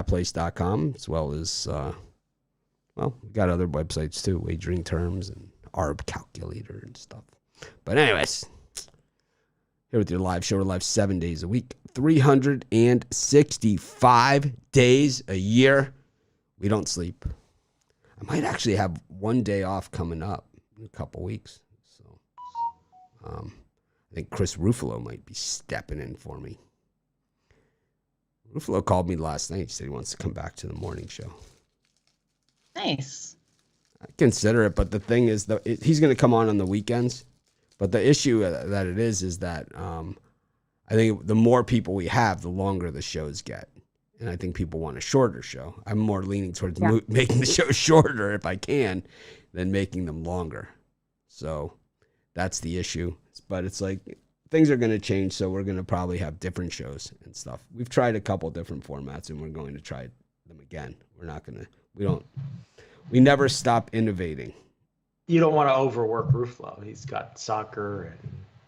Place.com, as well as, we got other websites too, wagering terms and ARB calculator and stuff. But anyways, here with your live show. We're live 7 days a week, 365 days a year. We don't sleep. I might actually have one day off coming up in a couple weeks. So I think Chris Ruffalo might be stepping in for me. Ruffalo called me last night. He said he wants to come back to the morning show. Nice. I consider it, but the thing is, he's going to come on the weekends. But the issue that it is that I think the more people we have, the longer the shows get. And I think people want a shorter show. I'm more leaning towards making the show shorter if I can than making them longer. So that's the issue. But it's like things are going to change, so we're going to probably have different shows and stuff. We've tried a couple different formats, and we're going to try them again. We never stop innovating. You don't want to overwork Ruffalo. He's got soccer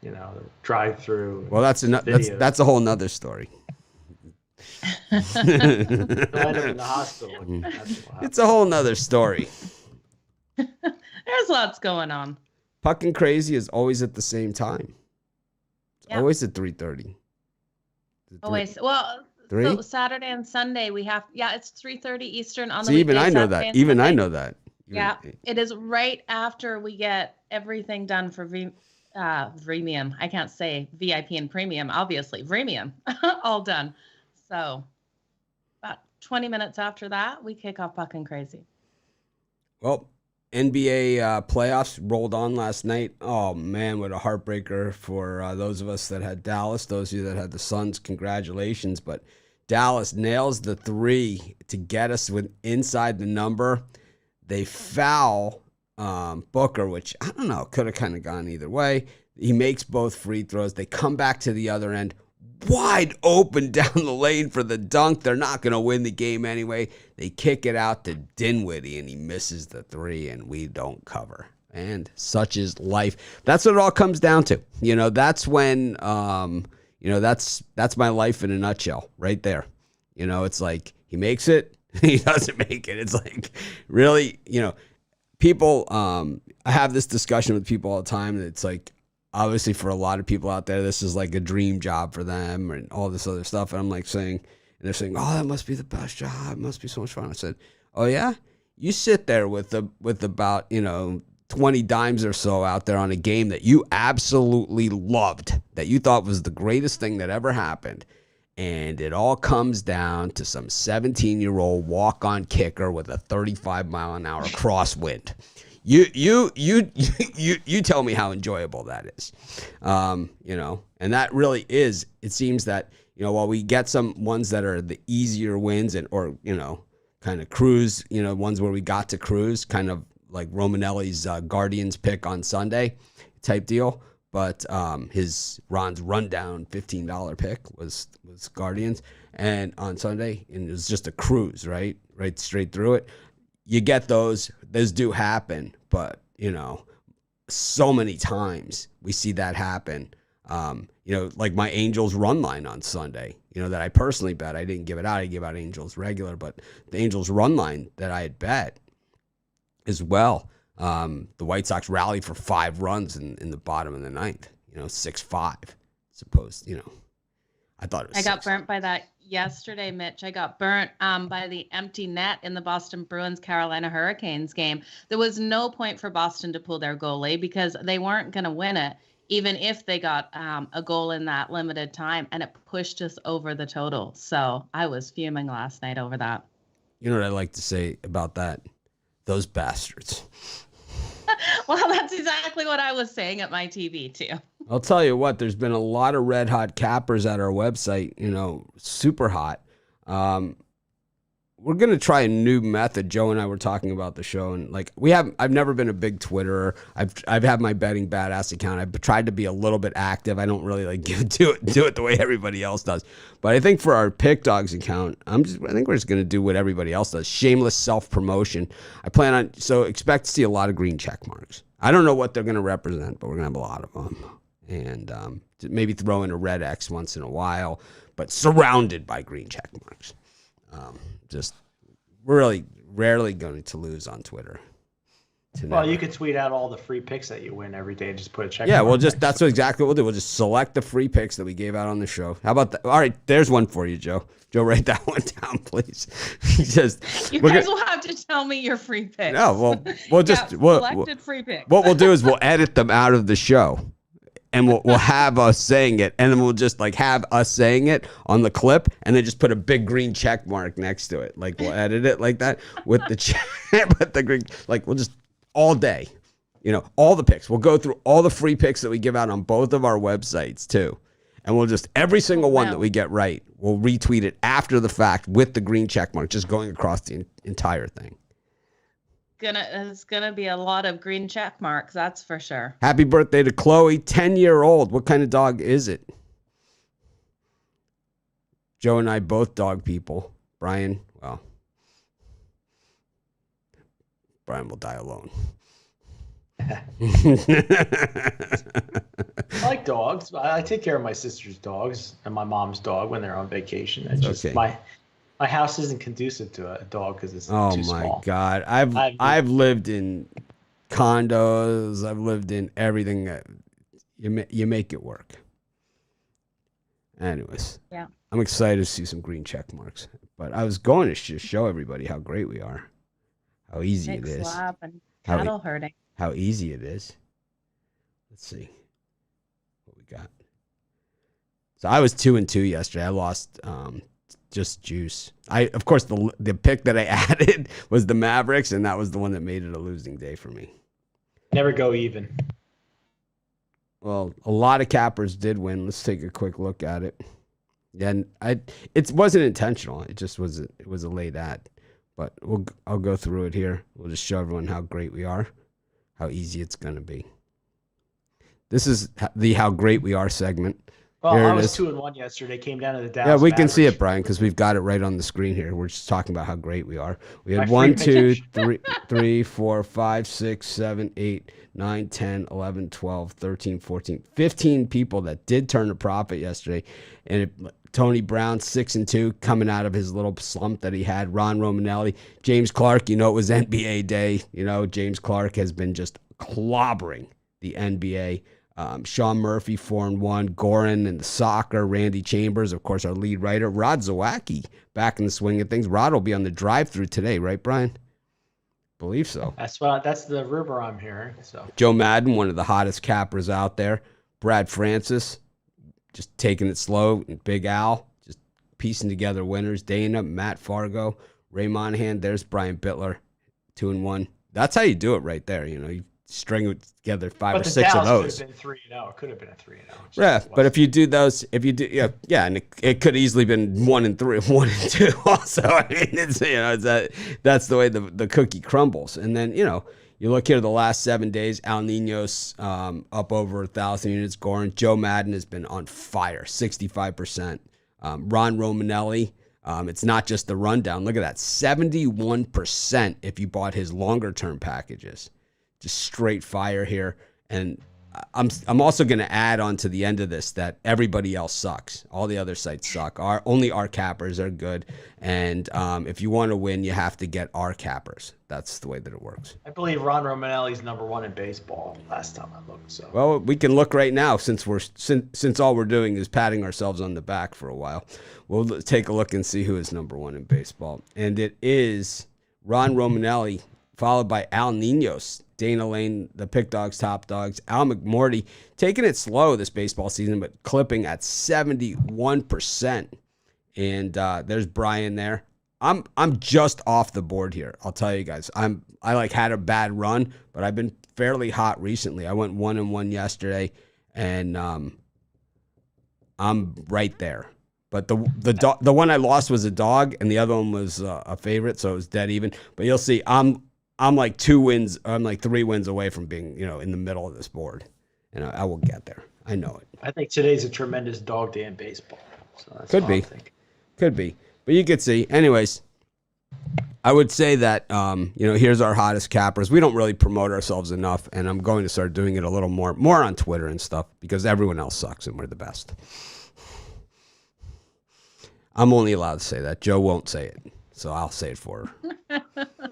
and, drive-through. Well, that's a whole nother story. Land him in the hospital. It's a whole nother story. There's lots going on. Puck and Crazy is always at the same time. It's always at 3:30. Always. Well, 3? So Saturday and Sunday we have. Yeah, it's 3:30 Eastern on the weekday. Even I know that. Yeah, it is right after we get everything done for Premium. I can't say VIP and Premium, obviously. Premium, all done. So about 20 minutes after that, we kick off Puck and Crazy. Well, NBA playoffs rolled on last night. Oh, man, what a heartbreaker for those of us that had Dallas. Those of you that had the Suns, congratulations. But Dallas nails the 3 to get us inside the number. They foul Booker, which, I don't know, could have kind of gone either way. He makes both free throws. They come back to the other end, wide open down the lane for the dunk. They're not going to win the game anyway. They kick it out to Dinwiddie, and he misses the 3, and we don't cover. And such is life. That's what it all comes down to. That's when, that's my life in a nutshell right there. It's like he makes it. He doesn't make it. It's like, really, people, I have this discussion with people all the time that it's like, obviously for a lot of people out there, this is like a dream job for them and all this other stuff. And I'm like saying, and they're saying, oh, that must be the best job. It must be so much fun. I said, oh yeah? You sit there with about, 20 dimes or so out there on a game that you absolutely loved, that you thought was the greatest thing that ever happened. And it all comes down to some 17-year-old walk-on kicker with a 35-mile-an-hour crosswind. You tell me how enjoyable that is. And that really is. It seems that while we get some ones that are the easier wins or kind of cruise, ones where we got to cruise, kind of like Romanelli's Guardians pick on Sunday type deal. But his Ron's rundown $15 pick was Guardians, and on Sunday, and it was just a cruise, right straight through it. You get those do happen, but so many times we see that happen. Like my Angels run line on Sunday, that I personally bet. I didn't give it out. I gave out Angels regular, but the Angels run line that I had bet as well. The White Sox rallied for 5 runs in the bottom of the ninth, 6-5, supposed, I thought it was I got 6. burnt by that yesterday, Mitch. I got burnt by the empty net in the Boston Bruins Carolina Hurricanes game. There was no point for Boston to pull their goalie because they weren't going to win it, even if they got a goal in that limited time, and it pushed us over the total. So I was fuming last night over that. You know what I like to say about that? Those bastards. Well, that's exactly what I was saying at my TV, too. I'll tell you what, there's been a lot of red hot cappers at our website, super hot. We're going to try a new method. Joe and I were talking about the show, and I've never been a big Twitterer. I've had my Betting Badass account. I've tried to be a little bit active. I don't really do it the way everybody else does. But I think for our PickDawgz account, I think we're just going to do what everybody else does. Shameless self-promotion. So expect to see a lot of green check marks. I don't know what they're going to represent, but we're going to have a lot of them. And maybe throw in a red X once in a while, but surrounded by green check marks. Just really rarely going to lose on Twitter. Well, you could tweet out all the free picks that you win every day and just put a check. Yeah, we'll just that's exactly what we'll do. We'll just select the free picks that we gave out on the show. How about that? All right, there's one for you, Joe. Joe, write that one down, please. You guys will have to tell me your free picks. No, we'll just selected free picks. What we'll do is we'll edit them out of the show, and we'll have us saying it, and then we'll just like have us saying it on the clip, and then just put a big green check mark next to it. Like we'll edit it like that with the check, but the green, like we'll just all day, all the picks. We'll go through all the free picks that we give out on both of our websites too. And we'll just, every single one that we get right, we'll retweet it after the fact with the green check mark, just going across the entire thing. It's gonna be a lot of green check marks, that's for sure. Happy birthday to Chloe, 10-year-old. What kind of dog is it? Joe and I both dog people. Brian will die alone. I like dogs. I take care of my sister's dogs and my mom's dog when they're on vacation. It's just okay. My house isn't conducive to a dog because it's too small. Oh my God. I've lived in condos. I've lived in everything. That you make it work. Anyways. Yeah. I'm excited to see some green check marks. But I was going to just show everybody how great we are. How easy it is. Slap and cattle herding. How easy it is. Let's see what we got. So I was 2-2 yesterday. I lost just juice. Of course the pick that I added was the Mavericks, and that was the one that made it a losing day for me. Never go even. Well, a lot of cappers did win. Let's take a quick look at it. Yeah, and it wasn't intentional. It just was a late ad. But I'll go through it here. We'll just show everyone how great we are, how easy it's going to be. This is the how great we are segment. Well, I was 2-1 yesterday. Came down to the Dallas. Yeah, we can Mavericks. see it, Brian, because we've got it right on the screen here. We're just talking about how great we are. We had 1, 2, 3, 4, 5, 6, 7, 8, 9, 10, 11, 12, 13, 14, 15 people that did turn a profit yesterday. And Tony Brown, 6-2, coming out of his little slump that he had. Ron Romanelli, James Clark, it was NBA day. James Clark has been just clobbering the NBA. Sean Murphy, 4-1. Goran and the soccer. Randy Chambers, of course, our lead writer. Rod Zawacki, back in the swing of things. Rod will be on the drive-through today, right, Brian? Believe so. That's the rumor I'm hearing. So Joe Madden, one of the hottest cappers out there. Brad Francis, just taking it slow. And Big Al, just piecing together winners. Dana, Matt Fargo, Ray Monahan. There's Brian Bittler, 2-1. That's how you do it right there. You string together 5 or 6 of those. Could have been 3-0. It could have been a 3-0. Yeah, but if you do those, and it could easily been 1-3, 1-2. Also, I mean, that's the way the cookie crumbles. And then you look here the last 7 days. Al Niños up over 1,000 units. Goran, Joe Madden has been on fire, 65%. Ron Romanelli. It's not just the rundown. Look at that, 71% if you bought his longer term packages. Just straight fire here. And I'm also going to add on to the end of this that everybody else sucks. All the other sites suck. Only our cappers are good. And if you want to win, you have to get our cappers. That's the way that it works. I believe Ron Romanelli's #1 in baseball last time I looked. So well, we can look right now since all we're doing is patting ourselves on the back for a while. We'll take a look and see who is #1 in baseball. And it is Ron Romanelli, followed by Al Niños, Dana Lane, the PickDawgz top dogs, Al McMorty, taking it slow this baseball season, but clipping at 71%. And there's Brian there. I'm just off the board here. I'll tell you guys. I had a bad run, but I've been fairly hot recently. I went 1-1 yesterday, and I'm right there. But the one I lost was a dog, and the other one was a favorite, so it was dead even. But you'll see, I'm like 2 wins. I'm like 3 wins away from being, in the middle of this board, and I will get there. I know it. I think today's a tremendous dog day in baseball. So that's Could be, but you could see. Anyways, I would say that here's our hottest cappers. We don't really promote ourselves enough, and I'm going to start doing it a little more on Twitter and stuff because everyone else sucks and we're the best. I'm only allowed to say that. Joe won't say it, so I'll say it for her.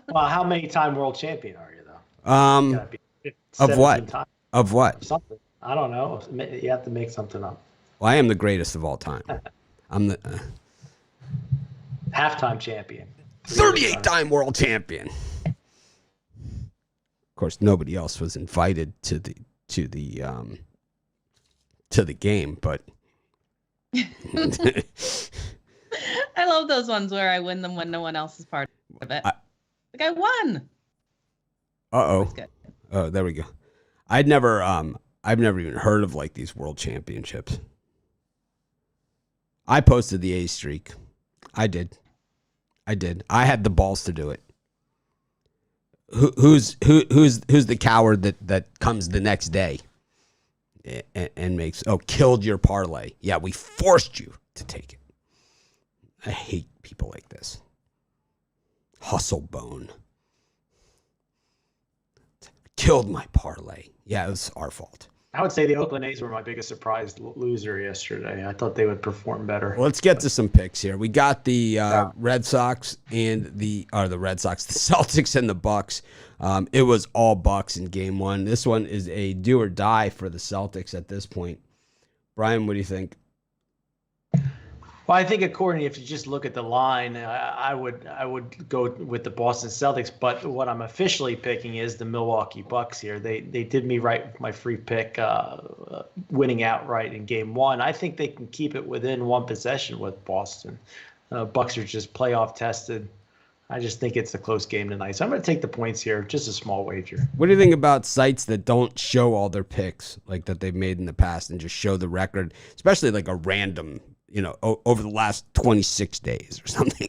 Well, how many time world champion are you though? Gotta be Of 17 what? times Of or what? something. I don't know. You have to make something up. Well, I am the greatest of all time. I'm the Halftime champion. 38-time world champion. Of course, nobody else was invited to the game, but I love those ones where I win them when no one else is part of it. Like I won. Uh-oh. Oh, there we go. I've never even heard of like these world championships. I posted the A streak. I did. I had the balls to do it. Who's the coward that comes the next day and makes killed your parlay? Yeah, we forced you to take it. I hate people like this. Hustle bone. Killed my parlay. Yeah, it was our fault. I would say the Oakland A's were my biggest surprise loser yesterday. I thought they would perform better. Well, let's get to some picks here. We got the Red Sox and the Celtics and the Bucks. It was all Bucks in game one. This one is a do or die for the Celtics at this point. Brian, what do you think? Well, I think according, if you just look at the line, I would go with the Boston Celtics. But what I'm officially picking is the Milwaukee Bucks here. They did me right with my free pick, winning outright in game one. I think they can keep it within one possession with Boston. Bucks are just playoff tested. I just think it's a close game tonight. So I'm going to take the points here, just a small wager. What do you think about sites that don't show all their picks, like that they've made in the past, and just show the record, especially like a random, over the last 26 days or something,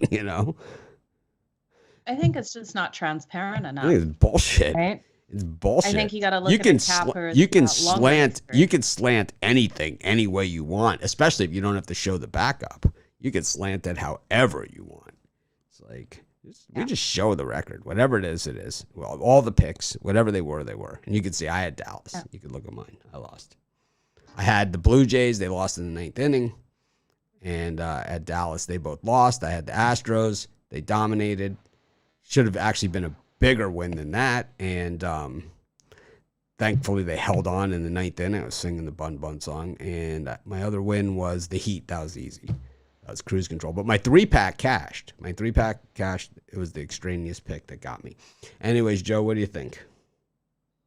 I think it's just not transparent enough. I think it's bullshit. Right? It's bullshit. I think you got to look at the cappers. You can slant anything any way you want, especially if you don't have to show the backup. You can slant it however you want. It's like we just show the record. Whatever it is, it is. Well, all the picks, whatever they were, they were. And you can see I had Dallas. Yeah. You can look at mine. I lost. I had the Blue Jays. They lost in the ninth inning. And at Dallas, they both lost. I had the Astros. They dominated. Should have actually been a bigger win than that. And thankfully, they held on in the ninth inning. I was singing the Bun Bun song. And my other win was the Heat. That was easy. That was cruise control. But my three-pack cashed. It was the extraneous pick that got me. Anyways, Joe, what do you think?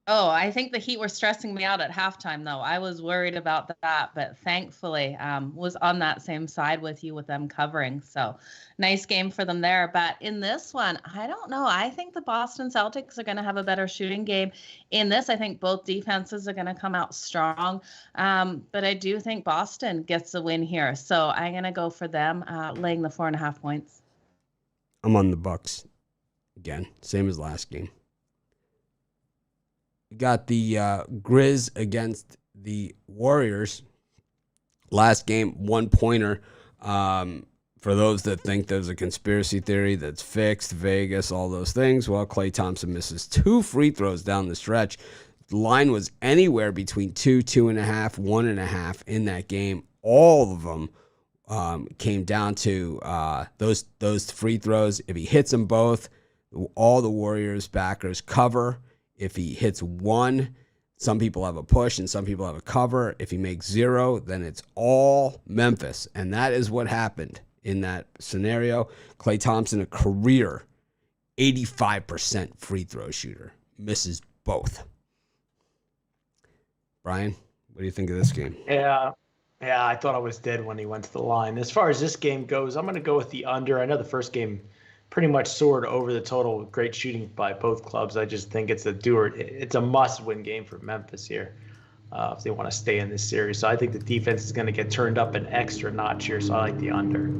Oh, I think the Heat were stressing me out at halftime, though. I was worried about that, but thankfully was on that same side with you with them covering. So nice game for them there. But in this one, I don't know. I think the Boston Celtics are going to have a better shooting game. In this, I think both defenses are going to come out strong. But I do think Boston gets the win here. So I'm going to go for them laying the 4.5 points. I'm on the Bucks again, same as last game. We got the Grizz against the Warriors. Last game, 1-pointer. For those that think there's a conspiracy theory that's fixed, Vegas, all those things, well, Klay Thompson misses 2 free throws down the stretch. The line was anywhere between 2, 2.5, 1.5 in that game. All of them came down to those free throws. If he hits them both, all the Warriors backers cover. If he hits one, some people have a push and some people have a cover. If he makes 0, then it's all Memphis. And that is what happened in that scenario. Klay Thompson, a career 85% free throw shooter, misses both. Brian, what do you think of this game? Yeah, I thought I was dead when he went to the line. As far as this game goes, I'm going to go with the under. I know the first game pretty much soared over the total. Great shooting by both clubs. I just think it's a must-win game for Memphis here if they want to stay in this series. So I think the defense is going to get turned up an extra notch here. So I like the under.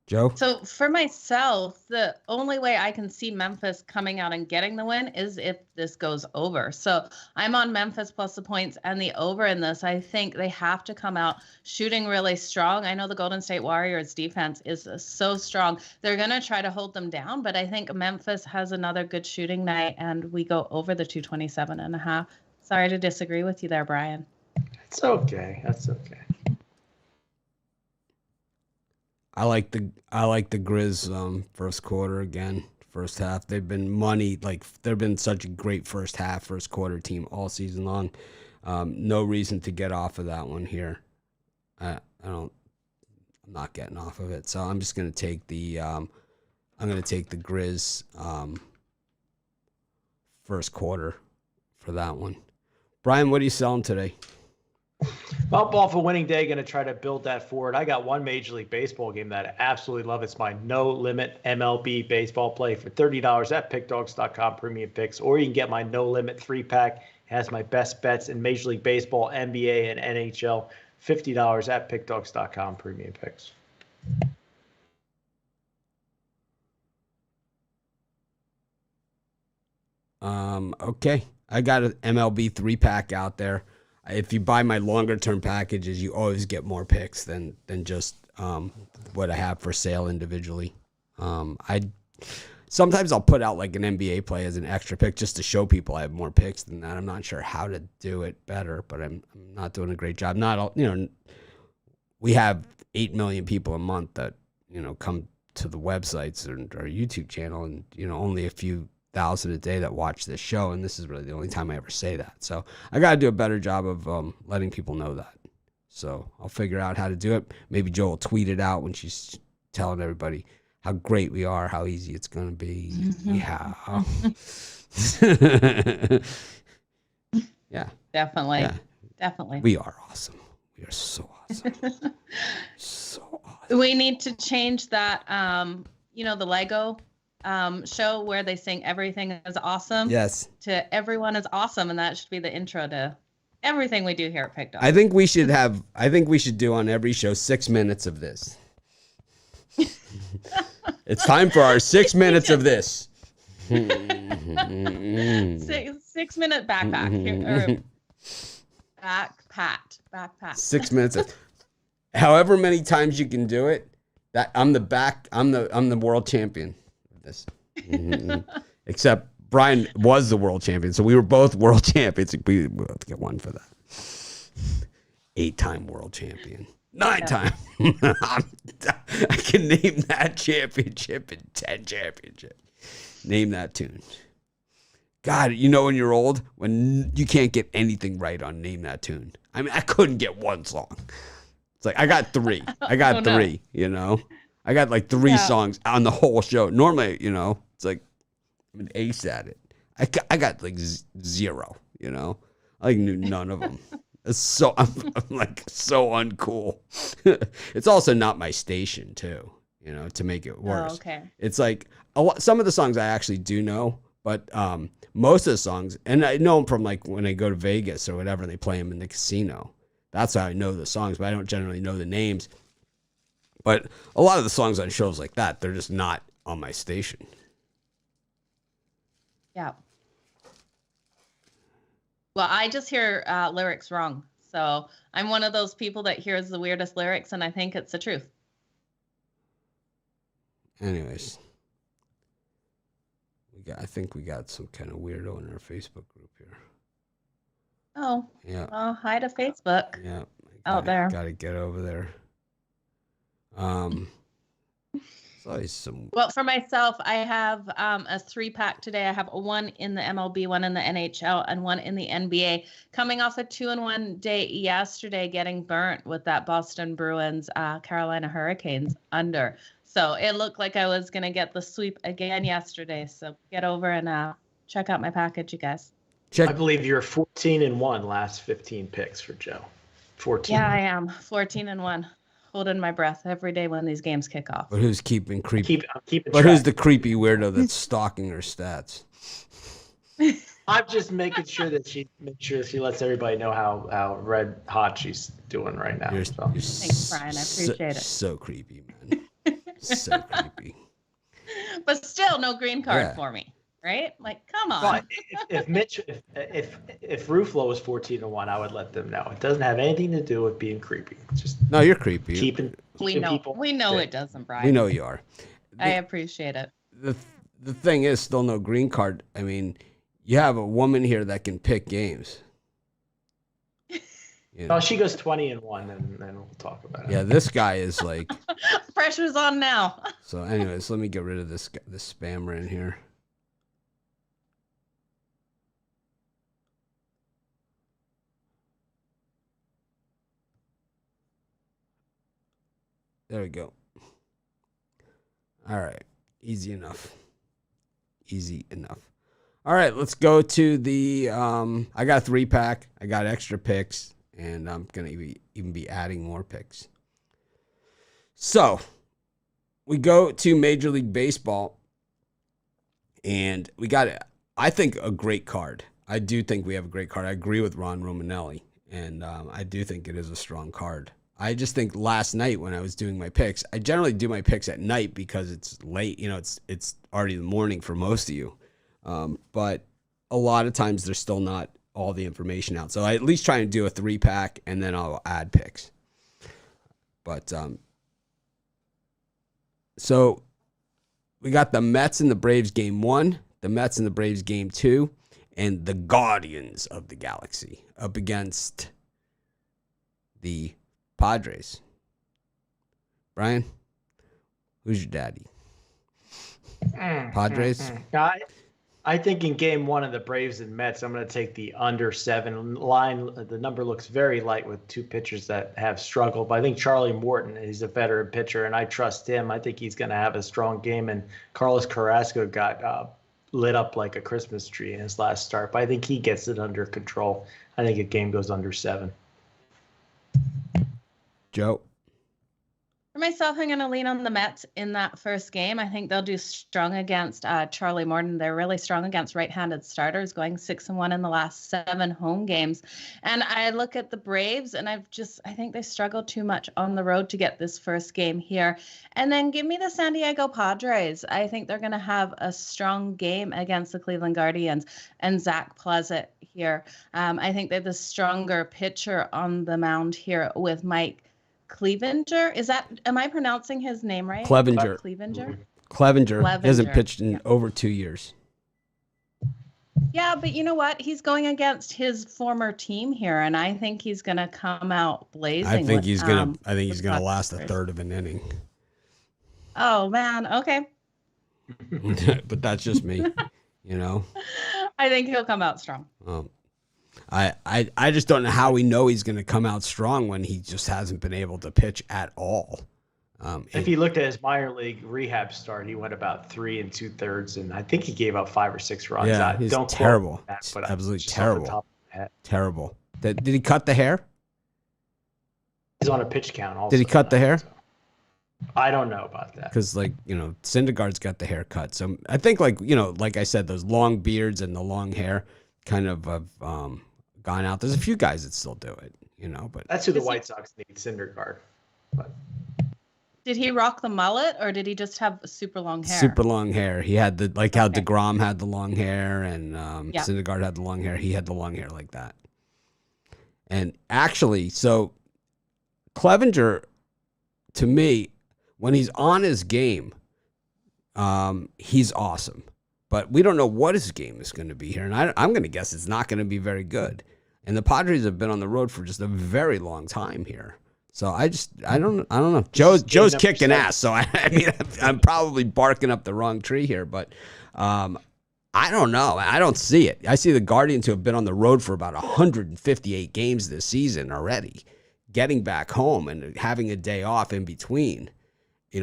Joe? So for myself, the only way I can see Memphis coming out and getting the win is if this goes over. So I'm on Memphis plus the points and the over in this. I think they have to come out shooting really strong. I know the Golden State Warriors defense is so strong. They're going to try to hold them down, but I think Memphis has another good shooting night and we go over the 227.5. Sorry to disagree with you there, Brian. It's okay. That's okay. I like the Grizz first quarter again. First half, they've been money. Like they've been such a great first quarter team all season long. No reason to get off of that one here. I'm not getting off of it. So I'm just gonna take the Grizz first quarter for that one. Brian, what are you selling today? Up off a winning day, going to try to build that forward. I got one Major League Baseball game that I absolutely love. It's my no limit MLB baseball play for $30 at PickDawgz.com premium picks, or you can get my no limit 3-pack. It has my best bets in Major League Baseball, NBA, and NHL. $50 at PickDawgz.com premium picks. Okay. I got an MLB 3-pack out there. If you buy my longer term packages, you always get more picks than just what I have for sale individually. Sometimes I'll put out like an NBA play as an extra pick just to show people I have more picks than that. I'm not sure how to do it better, but I'm not doing a great job. Not all, we have 8 million people a month that come to the websites and our YouTube channel, and only a few thousand a day that watch this show, and this is really the only time I ever say that. So I got to do a better job of letting people know that. So I'll figure out how to do it. Maybe Joe will tweet it out when she's telling everybody how great we are, how easy it's going to be. Yeah. Yeah. Definitely. Yeah. Definitely. We are awesome. We are so awesome. So awesome. We need to change that, the Lego show where they sing "Everything is Awesome." Yes. To "Everyone is Awesome," and that should be the intro to everything we do here at PickDawgz. I think we should do on every show 6 minutes of this. It's time for our 6 minutes of this. 6-minute backpack here, or backpack. 6 minutes. However many times you can do it. That I'm the world champion of this. Except Brian was the world champion, so we were both world champions. We'll have to get one for that. 8-time world champion. 9-time. I can name that championship in 10 championships. Name that tune. God, when you're old, when you can't get anything right on Name That Tune. I mean, I couldn't get one song. It's like, I got 3. I got 3, I got like 3 songs on the whole show. Normally, it's like I'm an ace at it. I got like 0, I like knew none of them. So I'm like so uncool. It's also not my station too, to make it worse. Oh, okay. It's like some of the songs I actually do know, but most of the songs, and I know them from like when I go to Vegas or whatever, and they play them in the casino. That's how I know the songs, but I don't generally know the names. But a lot of the songs on shows like that, they're just not on my station. Yeah. Well, I just hear lyrics wrong. So I'm one of those people that hears the weirdest lyrics, and I think it's the truth. Anyways, I think we got some kind of weirdo in our Facebook group here. Oh. Yeah. Well, hi to Facebook. Yeah. Out there. Got to get over there. It's always some. Well, for myself, I have a 3-pack today. I have one in the MLB, one in the NHL, and one in the NBA. Coming off a 2-1 day yesterday, getting burnt with that Boston Bruins, Carolina Hurricanes under. So it looked like I was going to get the sweep again yesterday. So get over and check out my package, you guys. I believe you're 14-1 last 15 picks for Joe. 14. Yeah, I am 14-1. Holding my breath every day when these games kick off. But who's keeping creepy? I'm keeping but track. Who's the creepy weirdo that's stalking her stats? I'm just making sure that she lets everybody know how red hot she's doing right now. Thanks, Brian. I appreciate it. So creepy, man. So creepy. But still, no green card for me, right? Like, come on. But if Ruflo was 14-1, I would let them know. It doesn't have anything to do with being creepy. It's just no, you're creepy. We know safe. it doesn't, Brian. We know you are. I appreciate it. The thing is, still no green card. I mean, you have a woman here that can pick games. You know. Oh, she goes 20-1, and then we'll talk about it. Yeah, this guy is like. Pressure's on now. So, anyways, let me get rid of this spammer in here. There we go. All right. Easy enough. Easy enough. All right, let's go to the I got a 3-pack. I got extra picks, and I'm going to even be adding more picks. So, we go to Major League Baseball, and we got, I think, a great card. I do think we have a great card. I agree with Ron Romanelli, and I do think it is a strong card. I just think last night when I was doing my picks, I generally do my picks at night because it's late. You know, it's already the morning for most of you. But a lot of times there's still not all the information out. So I at least try and do a 3-pack, and then I'll add picks. But so we got the Mets and the Braves game 1, the Mets and the Braves game 2, and the Guardians of the Galaxy up against the Padres. Brian, who's your daddy? Padres? I think in game 1 of the Braves and Mets, I'm going to take the under 7 line. The number looks very light with 2 pitchers that have struggled. But I think Charlie Morton, he's a veteran pitcher, and I trust him. I think he's going to have a strong game. And Carlos Carrasco got lit up like a Christmas tree in his last start. But I think he gets it under control. I think a game goes under 7. Joe? For myself, I'm going to lean on the Mets in that first game. I think they'll do strong against Charlie Morton. They're really strong against right-handed starters, going 6-1 in the last 7 home games. And I look at the Braves, and I think they struggle too much on the road to get this first game here. And then give me the San Diego Padres. I think they're going to have a strong game against the Cleveland Guardians and Zach Pleasant here. I think they're the stronger pitcher on the mound here with Mike Clevenger. Am I pronouncing his name right? Clevenger. Clevenger hasn't pitched in over 2 years. Yeah, but you know what? He's going against his former team here, and I think he's going to come out blazing. I think he's going to last a third of an inning. Oh man, okay. But that's just me, you know. I think he'll come out strong. I just don't know how we know he's going to come out strong when he just hasn't been able to pitch at all. If you looked at his minor league rehab start, he went about 3 2/3, and I think he gave up 5 or 6 runs. Yeah, he's terrible. Absolutely terrible. Terrible. Did he cut the hair? He's on a pitch count also. Did he cut the hair? So. I don't know about that. Because, Syndergaard's got the haircut. So I think, like I said, those long beards and the long hair kind of have gone out. There's a few guys that still do it, but that's who the White Sox need, Syndergaard. But did he rock the mullet, or did he just have super long hair? Super long hair. He had how DeGrom had the long hair, and Syndergaard had the long hair. He had the long hair like that. And actually, so Clevenger, to me, when he's on his game, he's awesome. But we don't know what his game is going to be here, and I'm going to guess it's not going to be very good. And the Padres have been on the road for just a very long time here, so I don't know. Joe's kicking ass, so I'm probably barking up the wrong tree here, but I don't know. I don't see it. I see the Guardians, who have been on the road for about 158 games this season already, getting back home and having a day off in between.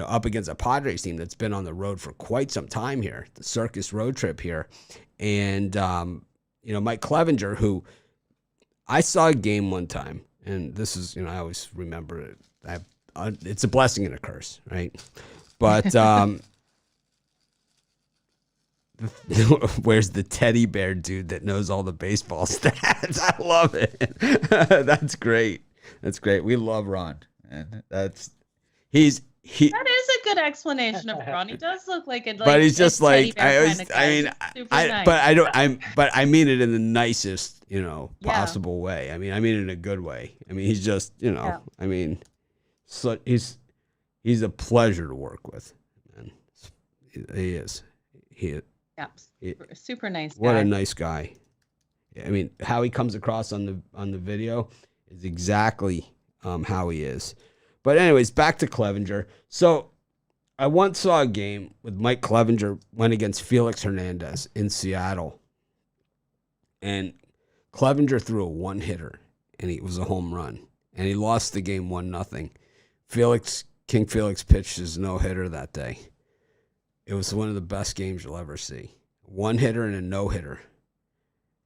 Up against a Padres team that's been on the road for quite some time here, the circus road trip here. And, Mike Clevenger, who I saw a game one time, and this is, I always remember it. It's a blessing and a curse, right? But where's the teddy bear dude that knows all the baseball stats? I love it. That's great. That's great. We love Ron. And that is a good explanation of Ron. He does look like it. But he's just like I mean it in the nicest, possible way. I mean it in a good way. I mean, he's just, so he's a pleasure to work with. Man. He is. Yeah, super nice guy. What a nice guy. I mean, how he comes across on the video is exactly how he is. But anyways, back to Clevenger. So I once saw a game with Mike Clevenger went against Felix Hernandez in Seattle. And Clevenger threw a one-hitter, and it was a home run. And he lost the game 1-0. King Felix pitched his no-hitter that day. It was one of the best games you'll ever see. One hitter and a no-hitter.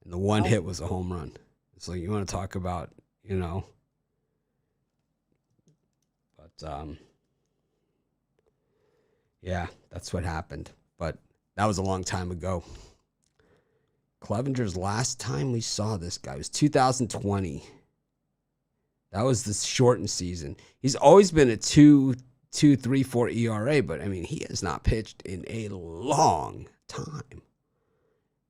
And the one hit was a home run. It's like, you want to talk about, But, yeah, that's what happened. But that was a long time ago. Clevenger's last time we saw this guy was 2020. That was the shortened season. He's always been a 2.3-4 ERA, but I mean, he has not pitched in a long time.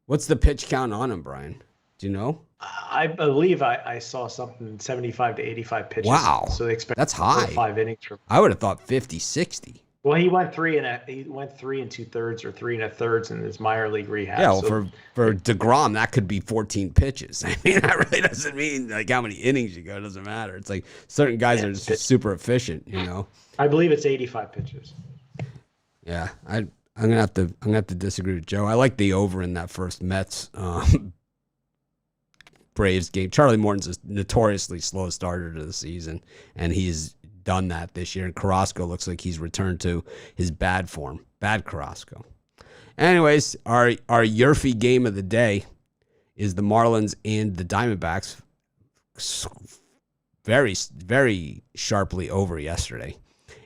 What's the pitch count on him, Brian? Do you know? I believe I saw something 75 to 85 pitches. Wow. So they expect that's high. 5 innings. I would have thought 50, 60. Well, he went 3 2/3 or 3 1/3 in his minor league rehab. Yeah, well, for DeGrom, that could be 14 pitches. I mean, that really doesn't mean like how many innings you go. It doesn't matter. It's like certain guys are just super efficient, I believe it's 85 pitches. Yeah, I'm gonna have to disagree with Joe. I like the over in that first Mets Braves game. Charlie Morton's a notoriously slow starter to the season, and he's done that this year. And Carrasco looks like he's returned to his bad form. Bad Carrasco. Anyways, our Yurfie game of the day is the Marlins and the Diamondbacks. Very, very sharply over yesterday.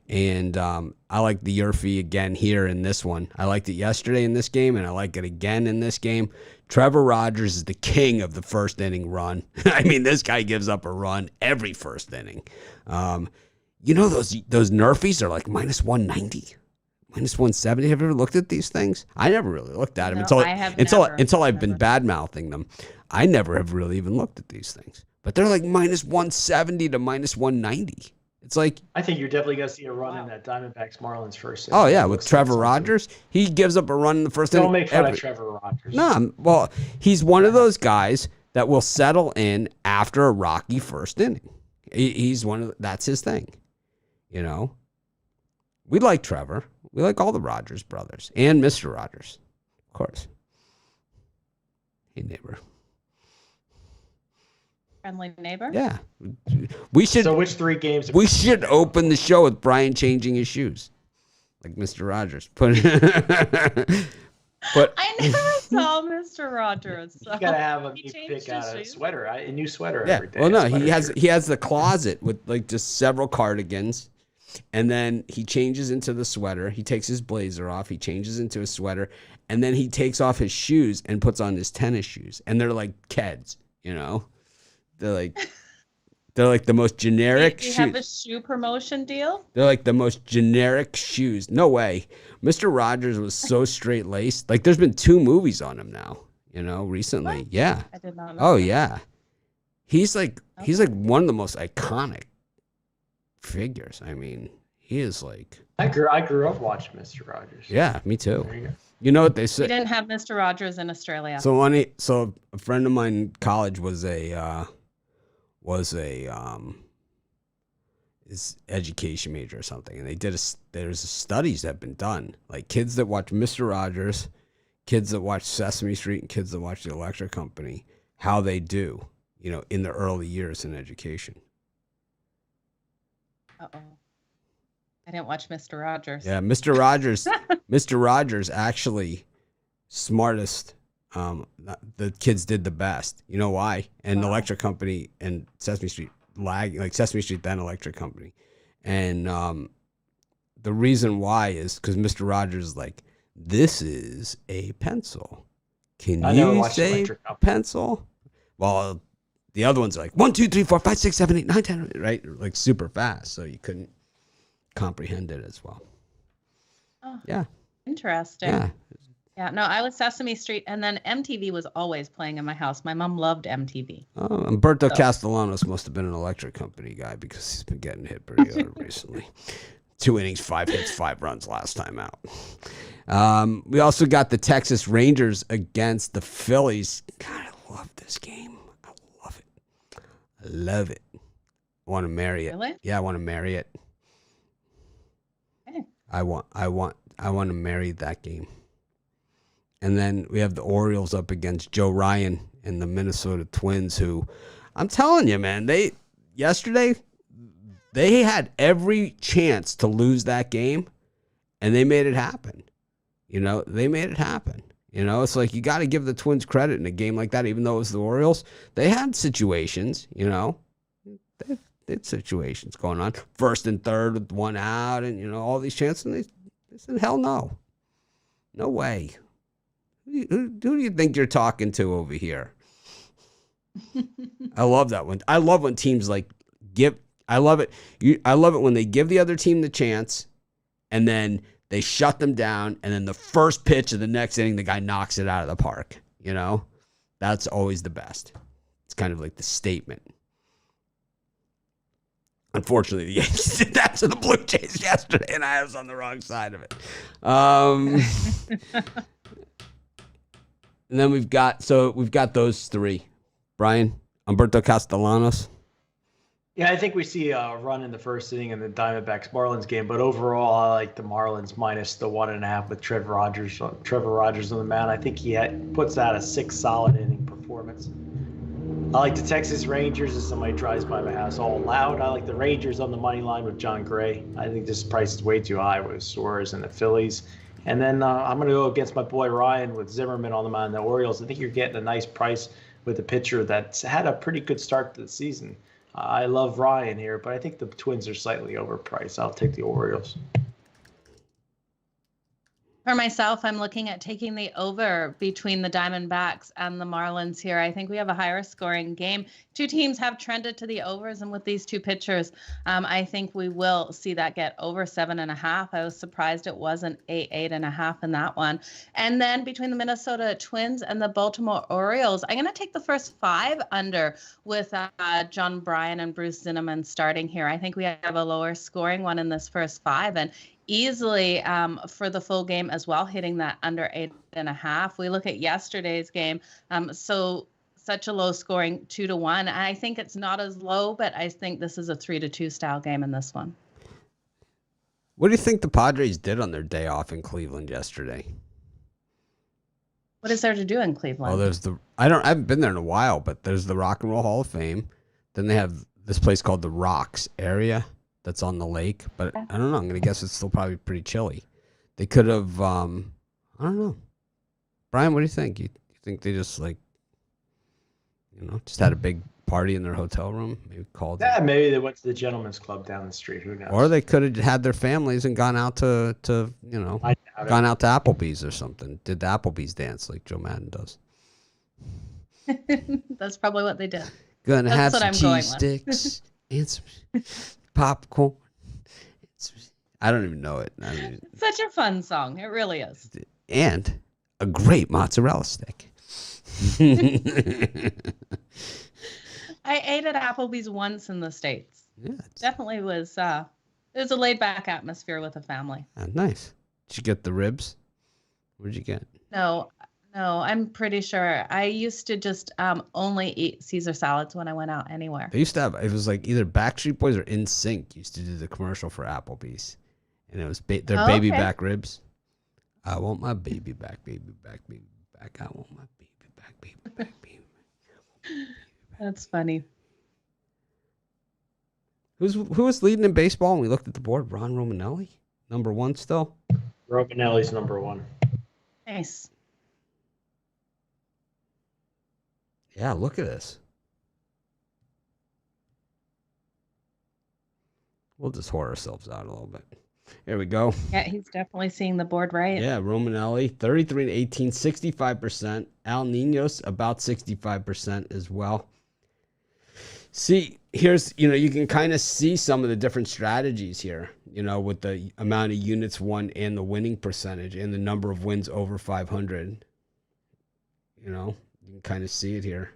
And I like the Yurfie again here in this one. I liked it yesterday in this game, and I like it again in this game. Trevor Rogers is the king of the first inning run. I mean, this guy gives up a run every first inning. Those Nerfies are like minus 190, minus 170. Have you ever looked at these things? I never really looked at them until I've been bad mouthing them. I never have really even looked at these things, but they're like minus 170 to minus 190. It's like, I think you're definitely going to see a run in that Diamondbacks Marlins first inning. Oh yeah, with Trevor Rogers, he gives up a run in the first inning. Don't make fun of Trevor Rogers. No, well, he's one of those guys that will settle in after a rocky first inning. He's that's his thing. We like Trevor. We like all the Rogers brothers and Mr. Rogers, of course. Hey, neighbor. Friendly neighbor? Yeah. We should. So which 3 games? We should open the show with Brian changing his shoes, like Mr. Rogers. But I never saw Mr. Rogers. So you gotta have him pick out a sweater, a new sweater every day. Well, no, he has the closet with like just several cardigans, and then he changes into the sweater. He takes his blazer off. He changes into a sweater, and then he takes off his shoes and puts on his tennis shoes, and they're like Keds, They're like the most generic shoes. Do you have a shoe promotion deal? They're like the most generic shoes. No way. Mr. Rogers was so straight-laced. Like, there's been 2 movies on him now, recently. What? Yeah. I did not know. Oh, yeah. He's like one of the most iconic figures. I mean, he is like... I grew up watching Mr. Rogers. Yeah, me too. There you go. You know what they say? We didn't have Mr. Rogers in Australia. So a friend of mine in college was his education major or something, and they did there's studies that have been done, like kids that watch Mr. Rogers, kids that watch Sesame Street, and kids that watch The Electric Company, how they do, in the early years in education. Uh-oh. I didn't watch Mr. Rogers. Yeah, Mr. Rogers actually smartest. The kids did the best. You know why? And The Electric Company and Sesame Street like Sesame Street, then Electric Company. And the reason why is because Mr. Rogers is like, this is a pencil. Can you say pencil? Well, the other ones are like 1, 2, 3, 4, 5, 6, 7, 8, 9, 10, right? Like super fast. So you couldn't comprehend it as well. Oh, yeah. Interesting. Yeah. Yeah, no, I was Sesame Street, and then MTV was always playing in my house. My mom loved MTV. Umberto Castellanos must have been an Electric Company guy because he's been getting hit pretty hard recently. 2 innings, 5 hits, 5 runs last time out. We also got the Texas Rangers against the Phillies. God, I love this game. I love it. want to marry it. Really? Yeah, I want to marry it. Okay. I want to marry that game. And then we have the Orioles up against Joe Ryan and the Minnesota Twins, who I'm telling you, man, yesterday they had every chance to lose that game, and they made it happen. They made it happen. It's like you got to give the Twins credit in a game like that, even though it was the Orioles. They had situations, they had situations going on. First and third with one out and, all these chances. And they said, hell no. No way. Who do you think you're talking to over here? I love that one. I love when teams I love it. I love it when they give the other team the chance and then they shut them down, and then the first pitch of the next inning, the guy knocks it out of the park. That's always the best. It's kind of like the statement. Unfortunately, the Yankees did that to the Blue Jays yesterday, and I was on the wrong side of it. And then we've got those three. Brian, Humberto Castellanos. Yeah, I think we see a run in the first inning in the Diamondbacks-Marlins game, but overall, I like the Marlins minus the 1.5 with Trevor Rogers on the mound. I think he puts out a 6 solid inning performance. I like the Texas Rangers if somebody drives by my house all loud. I like the Rangers on the money line with John Gray. I think this price is way too high with Suarez and the Phillies. And then I'm going to go against my boy Ryan with Zimmerman on the mound, the Orioles. I think you're getting a nice price with a pitcher that's had a pretty good start to the season. I love Ryan here, but I think the Twins are slightly overpriced. I'll take the Orioles. For myself, I'm looking at taking the over between the Diamondbacks and the Marlins here. I think we have a higher scoring game. Two teams have trended to the overs, and with these two pitchers, I think we will see that get over 7.5. I was surprised it wasn't 8.5 in that one. And then between the Minnesota Twins and the Baltimore Orioles, I'm going to take the first 5 under with John Bryan and Bruce Zinnemann starting here. I think we have a lower scoring one in this first 5, and easily for the full game as well, hitting that under 8.5. We look at yesterday's game, such a low scoring 2-1. I think it's not as low, but I think this is a 3-2 style game in this one. What do you think the Padres did on their day off in Cleveland yesterday? What is there to do in Cleveland? Well, I haven't been there in a while, but there's the Rock and Roll Hall of Fame. Then they have this place called the Rocks area that's on the lake, but I don't know. I'm going to guess it's still probably pretty chilly. They could have, I don't know. Brian, what do you think? You think they just just had a big party in their hotel room? Maybe called. Yeah, maybe they went to the Gentlemen's Club down the street. Who knows? Or they could have had their families and gone out to Applebee's or something. Did the Applebee's dance like Joe Madden does. That's probably what they did. Gonna have some cheese sticks and some popcorn. I don't even know it. Such a fun song. It really is. And a great mozzarella stick. I ate at Applebee's once in the States. Yeah, definitely was. It was a laid back atmosphere with a family. Nice. Did you get the ribs? What did you get? No, I'm pretty sure. I used to just only eat Caesar salads when I went out anywhere. They used to have, it was like either Backstreet Boys or NSYNC used to do the commercial for Applebee's. And it was their baby back ribs. I want my baby back, baby back, baby back. I want my baby back, baby back, baby back. That's funny. Who was leading in baseball when we looked at the board? Ron Romanelli? Number 1 still? Romanelli's number 1. Nice. Yeah, look at this. We'll just whore ourselves out a little bit. There we go. Yeah, he's definitely seeing the board right. Yeah, Romanelli, 33-18, 65%. Al Ninos, about 65% as well. See, here's, you can kind of see some of the different strategies here, with the amount of units won and the winning percentage and the number of wins over 500. You can kind of see it here.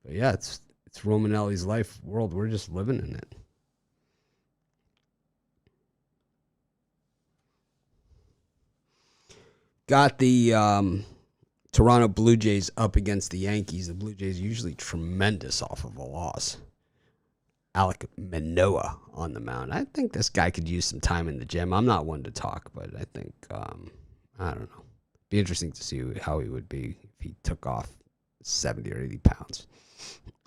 But yeah, it's Romanelli's life world. We're just living in it. got the Toronto Blue Jays up against the Yankees. The Blue Jays usually tremendous off of a loss. Alek Manoah on the mound. I think this guy could use some time in the gym. I'm not one to talk, but I think, I don't know. Be interesting to see how he would be if he took off 70 or 80 pounds.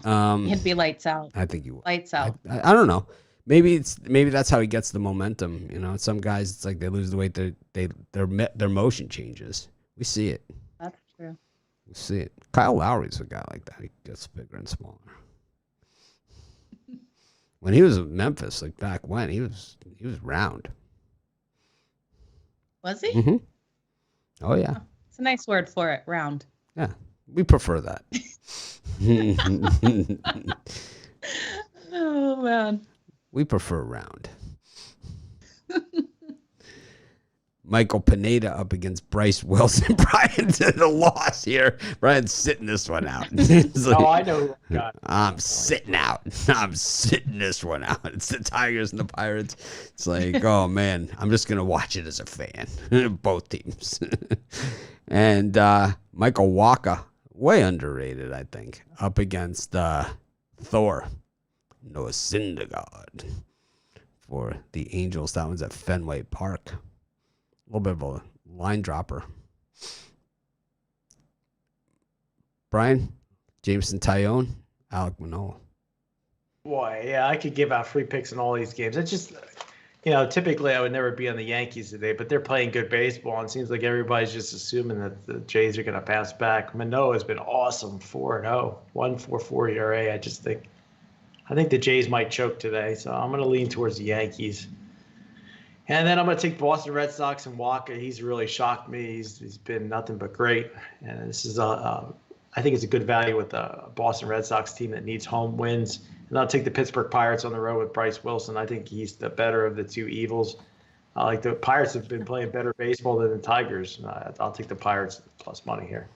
He'd be lights out. I think he would. Lights out. I don't know. Maybe that's how he gets the momentum. You know, some guys, it's like they lose the weight, their motion changes. We see it. That's true. We see it. Kyle Lowry's a guy like that. He gets bigger and smaller. When he was in Memphis, like back when, he was round. Was he? Mm-hmm. Oh yeah. It's a nice word for it, round. Yeah, we prefer that. Oh man. We prefer round. Michael Pineda up against Bryce Wilson. Brian did a loss here. Brian's sitting this one out. I know. I'm sitting out. I'm sitting this one out. It's the Tigers and the Pirates. It's like, oh, man, I'm just going to watch it as a fan. Both teams. And Michael Wacha, way underrated, I think, up against Thor. Noah Syndergaard for the Angels. That one's at Fenway Park. A little bit of a line dropper. Brian, Jameson Tyone, Alek Manoah. Boy, yeah, I could give out free picks in all these games. It's just, typically I would never be on the Yankees today, but they're playing good baseball, and it seems like everybody's just assuming that the Jays are going to pass back. Manoah has been awesome, 4-0, 1.44 ERA. I think the Jays might choke today, so I'm going to lean towards the Yankees. And then I'm going to take Boston Red Sox and Wacha. He's really shocked me. He's been nothing but great. And this is I think it's a good value with the Boston Red Sox team that needs home wins. And I'll take the Pittsburgh Pirates on the road with Bryce Wilson. I think he's the better of the two evils. Like the Pirates have been playing better baseball than the Tigers. I'll take the Pirates plus money here.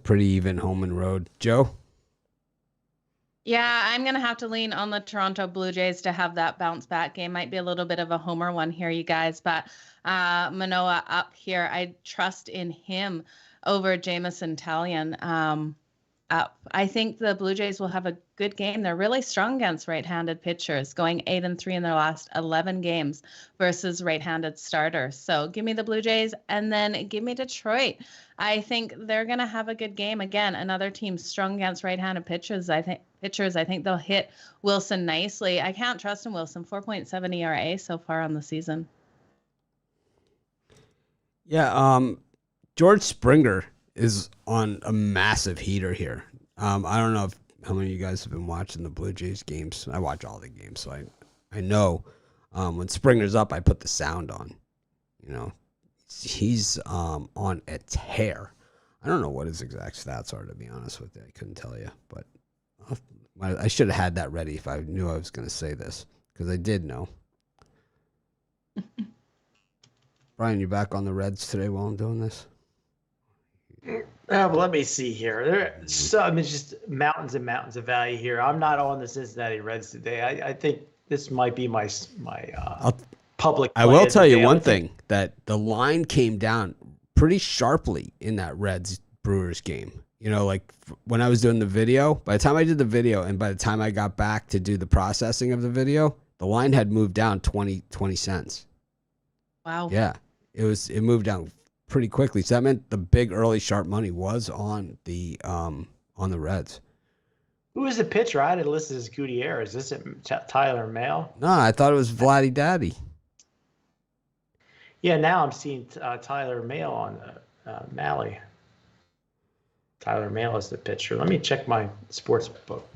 Pretty even home and road. Joe? Yeah, I'm going to have to lean on the Toronto Blue Jays to have that bounce back game. Might be a little bit of a homer one here, you guys, but Manoah up here. I trust in him over Jameson Taillon up. I think the Blue Jays will have a good game. They're really strong against right-handed pitchers, going 8-3 in their last 11 games versus right-handed starters. So give me the Blue Jays and then give me Detroit. I think they're going to have a good game. Again, another team strong against right-handed pitchers. I think they'll hit Wilson nicely. I can't trust in Wilson. 4.7 ERA so far on the season. Yeah, George Springer is on a massive heater here. I don't know how many of you guys have been watching the Blue Jays games. I watch all the games, so I know when Springer's up, I put the sound on. He's on a tear. I don't know what his exact stats are, to be honest with you. I couldn't tell you, but I should have had that ready if I knew I was going to say this, because I did know. Brian, you back on the Reds today while I'm doing this? Well, let me see here. Just mountains and mountains of value here. I'm not on the Cincinnati Reds today. I think this might be my public. I will tell you one thing, that the line came down pretty sharply in that Reds Brewers game. Like when I was doing the video, by the time I did the video and by the time I got back to do the processing of the video, the line had moved down 20 cents. Wow. Yeah, it moved down pretty quickly. So that meant the big early sharp money was on the Reds. Who is the pitcher? I had it listed as Gutierrez. Is this Tyler Mahle? No, I thought it was Vladdy Daddy. Yeah, now I'm seeing Tyler Mahle on Malley. Tyler Mahle is the pitcher. Let me check my sports book.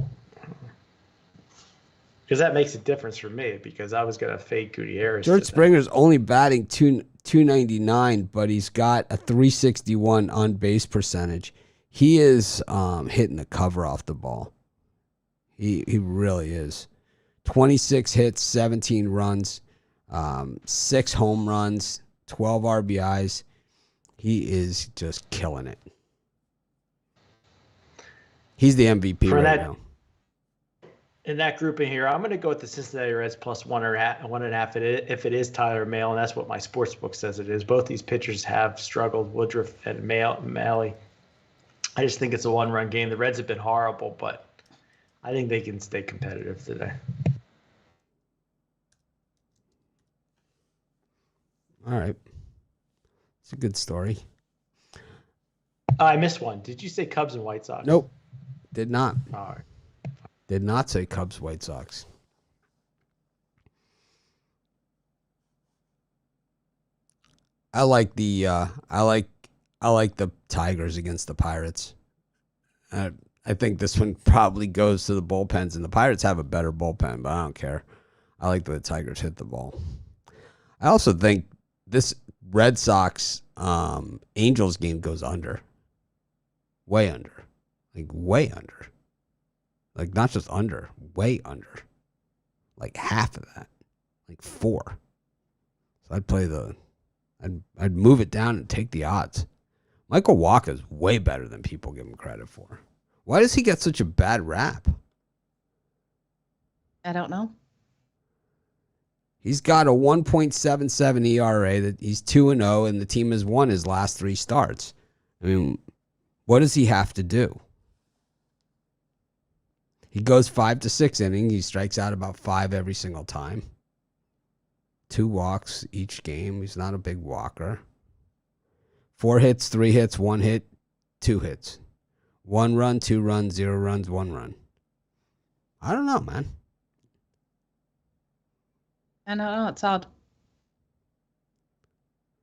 Because that makes a difference for me, because I was going to fade Gutierrez. George Springer's only batting 299, but he's got a 361 on base percentage. He is hitting the cover off the ball. He really is. 26 hits, 17 runs, 6 home runs, 12 RBIs. He is just killing it. He's the MVP right now. in that grouping here, I'm going to go with the Cincinnati Reds plus 1.5 if it is Tyler Mahle, and that's what my sports book says it is. Both these pitchers have struggled, Woodruff and Mahle. I just think it's a one-run game. The Reds have been horrible, but I think they can stay competitive today. All right. It's a good story. I missed one. Did you say Cubs and White Sox? Nope. Did not. All right. Did not say Cubs, White Sox. I like the Tigers against the Pirates. I think this one probably goes to the bullpens, and the Pirates have a better bullpen, but I don't care. I like the way the Tigers hit the ball. I also think this Red Sox Angels game goes under. Way under. Like way under. Like not just under, way under. Like half of that. Like 4. So I'd move it down and take the odds. Michael Wacha is way better than people give him credit for. Why does he get such a bad rap? I don't know. He's got a 1.77 ERA. That he's 2-0, and the team has won his last 3 starts. I mean, what does he have to do? He goes 5 to 6 innings. He strikes out about 5 every single time. 2 walks each game. He's not a big walker. 4 hits, 3 hits, 1 hit, 2 hits. 1 run, 2 runs, 0 runs, 1 run. I don't know, man. I don't know. It's odd.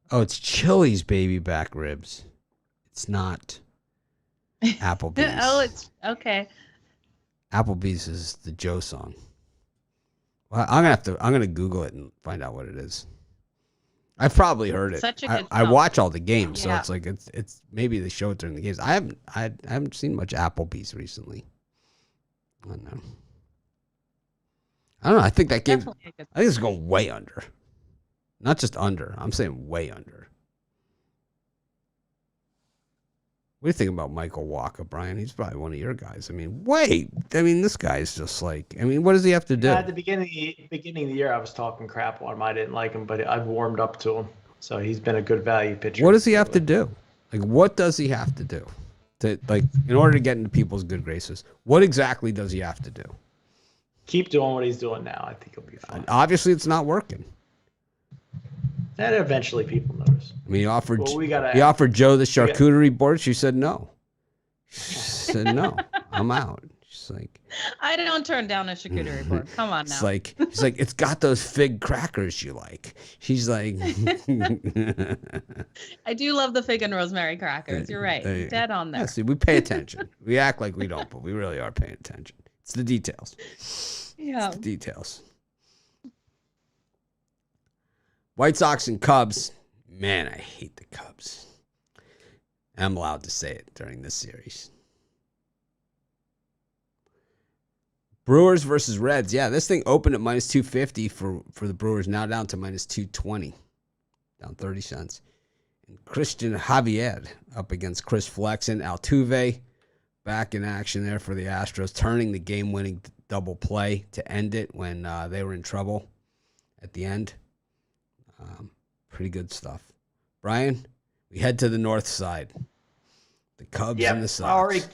Oh, it's Chili's baby back ribs. It's not Applebee's. Oh, it's okay. Applebee's is the Joe song. Well, I'm gonna Google it and find out what it is. I've probably heard it. Such a good I song. watch all the games, so Yeah. it's like it's maybe they show it during the games. I haven't seen much Applebee's recently. I don't know. I think that game. Definitely a good I think it's going way under. Not just under. I'm saying way under. What do you think about Michael Wacha, Brian? He's probably one of your guys. I mean, this guy's just like, what does he have to do? At the beginning of the year, I was talking crap on him. I didn't like him, but I've warmed up to him. So he's been a good value pitcher. What does he have to do? Like, what does he have to do to in order to get into people's good graces? What exactly does he have to do? Keep doing what he's doing now. I think he'll be fine. Obviously, it's not working. And eventually, people notice. I mean, he offered Well, offered Joe the charcuterie board. She said no. She said no. I'm out. She's like, I don't turn down a charcuterie board. Come on now. she's like, it's got those fig crackers you like. She's like, I do love the fig and rosemary crackers. You're right. Dead on there. yeah, see, we pay attention. We act like we don't, but we really are paying attention. It's the details. Yeah. It's the details. White Sox and Cubs. Man, I hate the Cubs. I'm allowed to say it during this series. Brewers versus Reds. Yeah, this thing opened at minus 250 for the Brewers. Now down to minus 220. Down 30 cents. And Christian Javier up against Chris Flexen. Altuve back in action there for the Astros, turning the game-winning double play to end it when they were in trouble at the end. Pretty good stuff. Brian, we head to the north side. The Cubs and the Sox.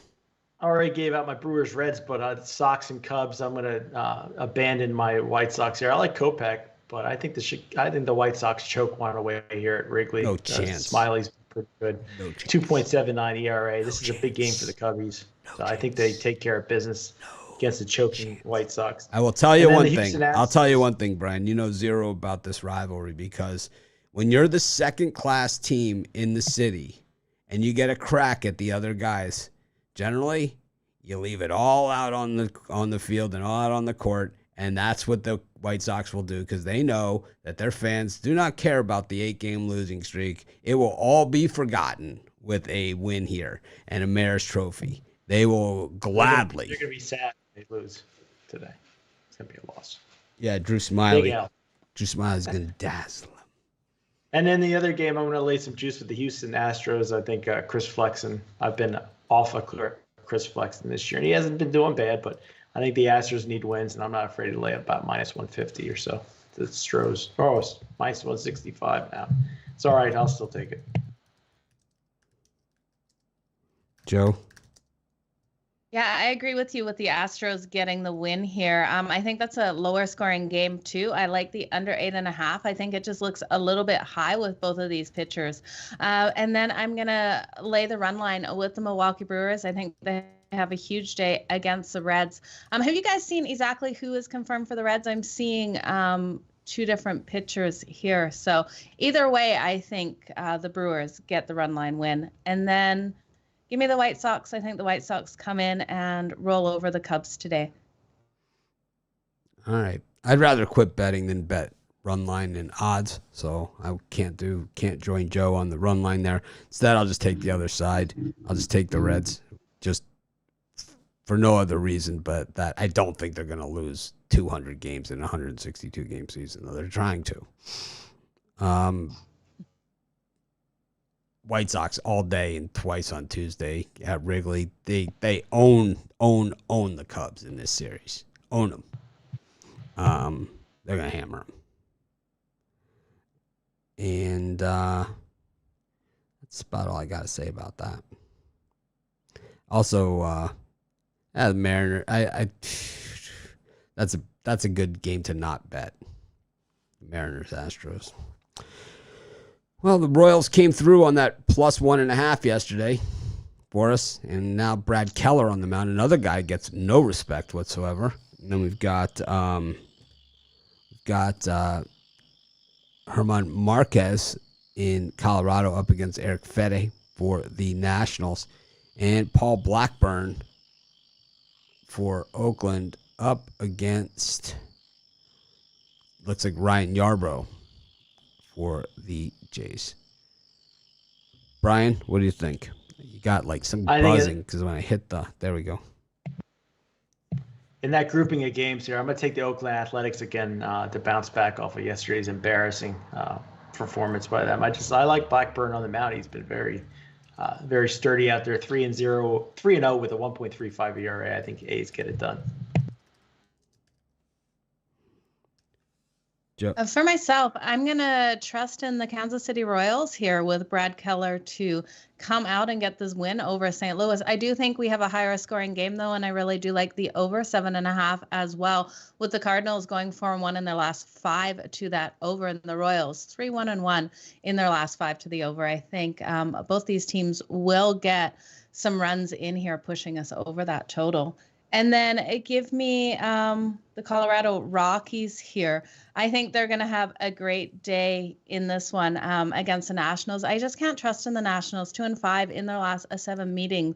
I already gave out my Brewers Reds, but Sox and Cubs, I'm going to abandon my White Sox here. I like Kopech, but I think the White Sox choke one away here at Wrigley. No chance. Smiley's pretty good. No chance. 2.79 ERA. This is a big game for the Cubbies. So I think they take care of business against the choking White Sox. I will tell you And then one the thing. Houston I'll tell you one thing, Brian. You know zero about this rivalry because when you're the second-class team in the city and you get a crack at the other guys, generally you leave it all out on the field and all out on the court, and that's what the White Sox will do because they know that their fans do not care about the 8-game losing streak. It will all be forgotten with a win here and a Mayor's Trophy. They will gladly. They're going to be sad if they lose today. It's going to be a loss. Yeah, Drew Smiley. Big L. Drew Smiley's going to dazzle them. And then the other game, I'm going to lay some juice with the Houston Astros. I think Chris Flexen. I've been off of Chris Flexen this year, and he hasn't been doing bad, but I think the Astros need wins, and I'm not afraid to lay about minus 150 or so. The Stros. Oh, it's minus 165 now. It's all right. I'll still take it. Joe? Yeah, I agree with you with the Astros getting the win here. I think that's a lower scoring game too. I like the under 8.5. I think it just looks a little bit high with both of these pitchers. And then I'm gonna lay the run line with the Milwaukee Brewers. I think they have a huge day against the Reds. Have you guys seen exactly who is confirmed for the Reds? I'm seeing two different pitchers here. So either way, I think the Brewers get the run line win. And then give me the White Sox. I think the White Sox come in and roll over the Cubs today. All right. I'd rather quit betting than bet run line and odds, so I can't join Joe on the run line there. Instead, I'll just take the other side. I'll just take the Reds, just for no other reason but that I don't think they're going to lose 200 games in a 162 game season, though they're trying to. White Sox all day and twice on Tuesday at Wrigley. They own the Cubs in this series. Own them. They're gonna hammer them. And that's about all I gotta say about that. Also, the Mariner. That's a good game to not bet. Mariners Astros. Well, the Royals came through on that plus 1.5 yesterday for us, and now Brad Keller on the mound. Another guy gets no respect whatsoever. And then we've got Herman Marquez in Colorado up against Eric Fede for the Nationals, and Paul Blackburn for Oakland up against, looks like, Ryan Yarbrough for the Jays. Brian, what do you think? You got like some buzzing because when I hit there we go. In that grouping of games here, I'm going to take the Oakland Athletics again to bounce back off of yesterday's embarrassing performance by them. I like Blackburn on the mound. He's been very sturdy out there. 3-0 with a 1.35 ERA. I think A's get it done. For myself, I'm going to trust in the Kansas City Royals here with Brad Keller to come out and get this win over St. Louis. I do think we have a higher scoring game, though, and I really do like the over 7.5 as well, with the Cardinals going 4-1 in their last 5 to that over, and the Royals 3-1-1 in their last 5 to the over. I think both these teams will get some runs in here pushing us over that total. And then give me the Colorado Rockies here. I think they're going to have a great day in this one against the Nationals. I just can't trust in the Nationals. 2-5 in their last 7 meetings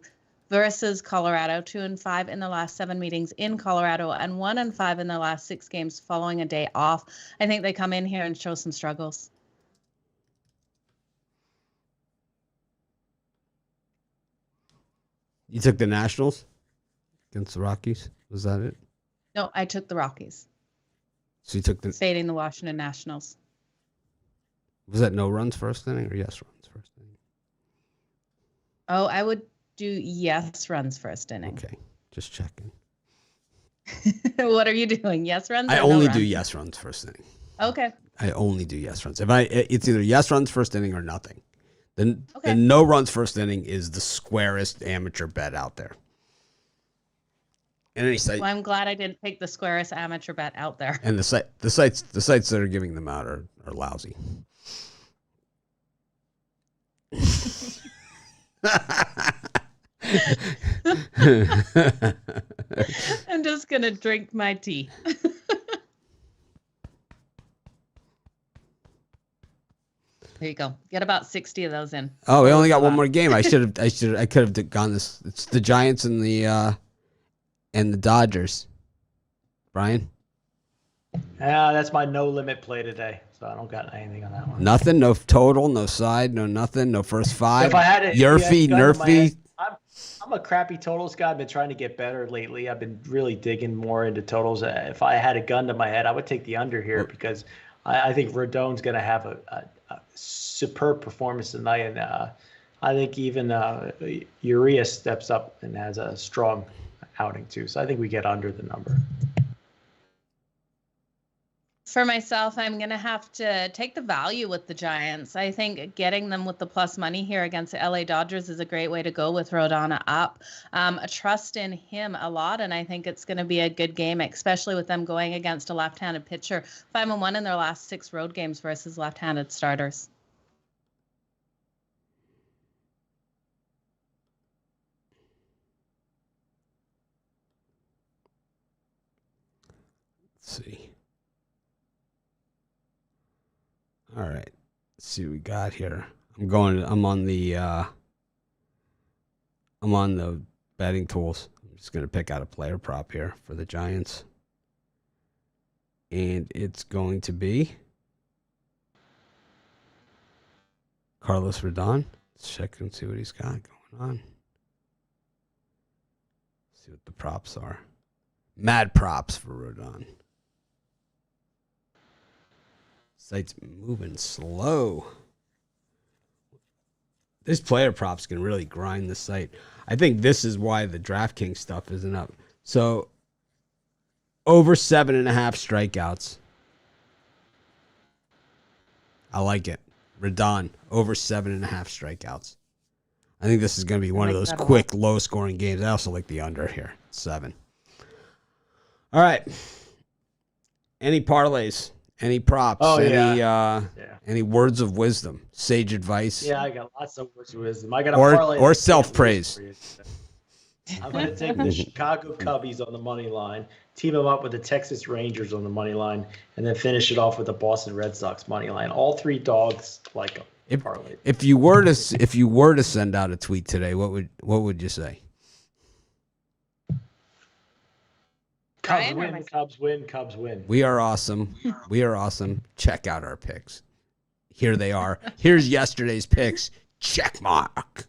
versus Colorado. 2-5 in their last 7 meetings in Colorado, and 1-5 in their last 6 games following a day off. I think they come in here and show some struggles. You took the Nationals against the Rockies? Was that it? No, I took the Rockies. So you took the fading the Washington Nationals. Was that no runs first inning or yes runs first inning? Oh, I would do yes runs first inning. Okay, just checking. What are you doing? Yes runs? I only do yes runs first inning. Okay. I only do yes runs. It's either yes runs first inning or nothing. Then okay. The no runs first inning is the squarest amateur bet out there. Well, I'm glad I didn't take the squarest amateur bet out there. And the sites that are giving them out are lousy. I'm just gonna drink my tea. There you go. Get about 60 of those in. Oh, we only got one more game. I could have gone this. It's the Giants and the Dodgers. Brian? That's my no limit play today, so I don't got anything on that one. Nothing, no total, no side, no nothing, no first 5. If I had it, Yerfy, Nerfy. I'm a crappy totals guy. I've been trying to get better lately. I've been really digging more into totals. If I had a gun to my head, I would take the under here because I think Rodon's going to have a superb performance tonight, and I think even Urias steps up and has a strong outing too. So I think we get under the number. For myself, I'm going to have to take the value with the Giants. I think getting them with the plus money here against the LA Dodgers is a great way to go with Rodana up. I trust in him a lot, and I think it's going to be a good game, especially with them going against a left-handed pitcher. 5-1 in their last 6 road games versus left-handed starters. Let's see. All right. Let's see what we got here. I'm on the betting tools. I'm just gonna pick out a player prop here for the Giants. And it's going to be Carlos Rodon. Let's check and see what he's got going on. See what the props are. Mad props for Rodon. Site's moving slow. This player props can really grind the site. I think this is why the DraftKings stuff isn't up. So, over 7.5 strikeouts. I like it. Rodon, over 7.5 strikeouts. I think this is going to be one of those quick, low-scoring games. I also like the under here, 7. All right. Any parlays? Any props? Oh, Any words of wisdom? Sage advice? Yeah, I got lots of words of wisdom. I got a parlay or self-praise. I'm going to take the Chicago Cubbies on the money line, team them up with the Texas Rangers on the money line, and then finish it off with the Boston Red Sox money line. All 3 dogs like them. If you were to send out a tweet today, what would you say? Cubs win, Cubs win, Cubs win. We are awesome. We are awesome. Check out our picks. Here they are. Here's yesterday's picks. Check mark.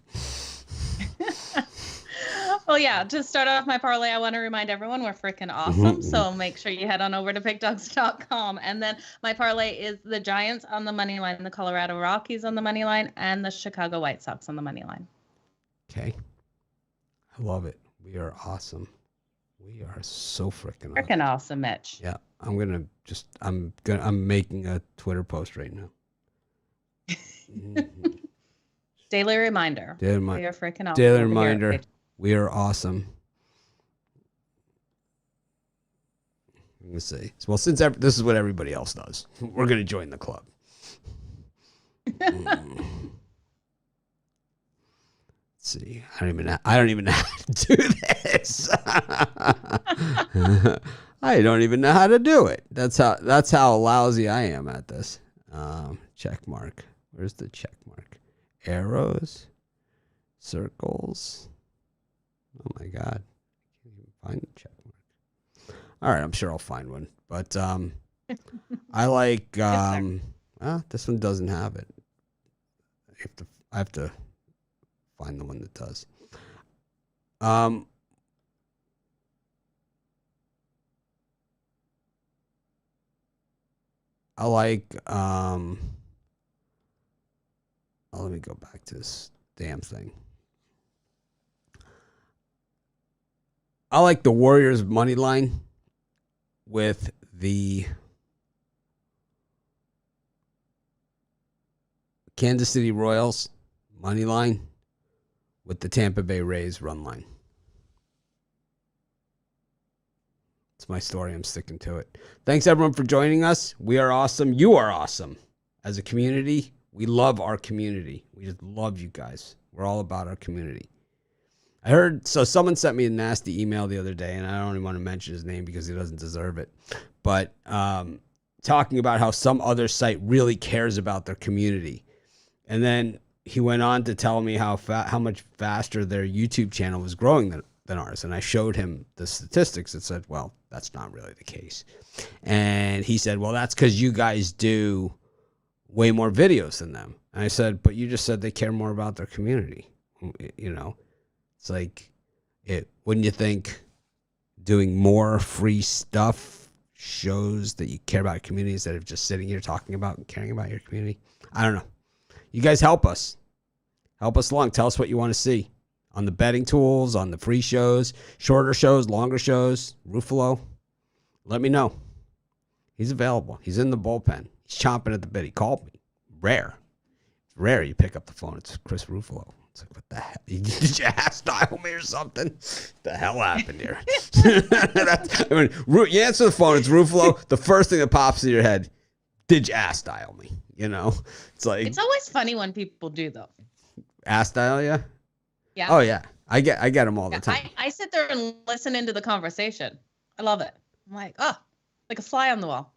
Well, yeah, to start off my parlay, I want to remind everyone we're freaking awesome. So make sure you head on over to PickDawgz.com. And then my parlay is the Giants on the money line, the Colorado Rockies on the money line, and the Chicago White Sox on the money line. Okay. I love it. We are awesome. We are so freaking awesome, Mitch. Yeah, I'm making a Twitter post right now. Daily reminder. We are freaking awesome. Daily reminder. We are awesome. Let me see. Well, since this is what everybody else does, we're going to join the club. See, I don't even know how to do this. I don't even know how to do it. That's how lousy I am at this. Check mark. Where's the check mark? Arrows, circles. Oh my God, I can't even find the check mark. All right, I'm sure I'll find one. But I like. This one doesn't have it. I have to find the one that does. I like. Let me go back to this damn thing. I like the Warriors money line with the Kansas City Royals money line with the Tampa Bay Rays run line. It's my story. I'm sticking to it. Thanks, everyone, for joining us. We are awesome. You are awesome. As a community, we love our community. We just love you guys. We're all about our community. I heard, so someone sent me a nasty email the other day, and I don't even want to mention his name because he doesn't deserve it, but talking about how some other site really cares about their community. And then he went on to tell me how much faster their YouTube channel was growing than ours. And I showed him the statistics that said, well, that's not really the case. And he said, well, that's because you guys do way more videos than them. And I said, but you just said they care more about their community. You know, it's like, wouldn't you think doing more free stuff shows that you care about your community instead of just sitting here talking about and caring about your community? I don't know. You guys help us. Help us along. Tell us what you want to see on the betting tools, on the free shows, shorter shows, longer shows, Ruffalo, let me know. He's available. He's in the bullpen. He's chomping at the bit. He called me. Rare. It's rare you pick up the phone. It's Chris Ruffalo. It's like, what the hell? Did you ass dial me or something? What the hell happened here? You answer the phone. It's Ruffalo. The first thing that pops in your head, did you ass dial me? You know? It's like. It's always funny when people do, though. Ass dial you? Yeah. Oh, yeah. I get them all the time. I sit there and listen into the conversation. I love it. I'm like, oh, like a fly on the wall.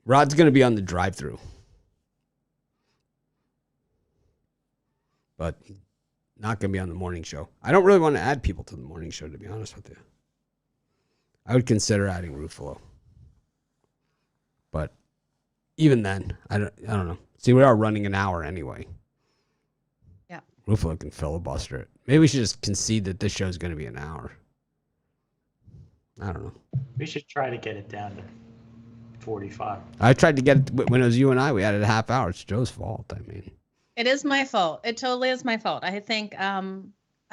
Rod's going to be on the drive-thru. But not going to be on the morning show. I don't really want to add people to the morning show, to be honest with you. I would consider adding Ruffalo. But even then, I don't know. See, we are running an hour anyway. Yeah. Ruffalo can filibuster it. Maybe we should just concede that this show is going to be an hour. I don't know. We should try to get it down to 45. I tried to get it when it was you and I. We added a half hour. It's Joe's fault. I mean, it is my fault. It totally is my fault. I think I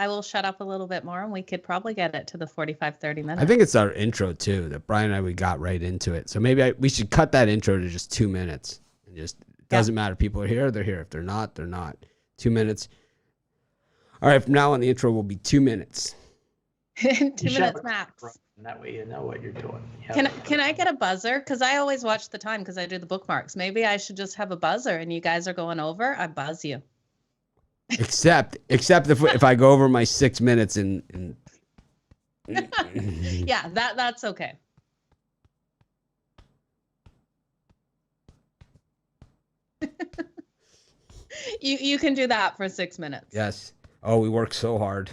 will shut up a little bit more and we could probably get it to the 45, 30 minutes. I think it's our intro too that Brian and I, we got right into it. So maybe we should cut that intro to just 2 minutes. And just doesn't matter. People are here, they're here. If they're not, they're not. 2 minutes. All right, from now on the intro will be 2 minutes. 2 minutes max. And that way you know what you're doing. Can I get a buzzer? Because I always watch the time because I do the bookmarks. Maybe I should just have a buzzer and you guys are going over. I buzz you. Except if I go over my 6 minutes and yeah, that's okay. You can do that for 6 minutes. Yes. Oh, we work so hard.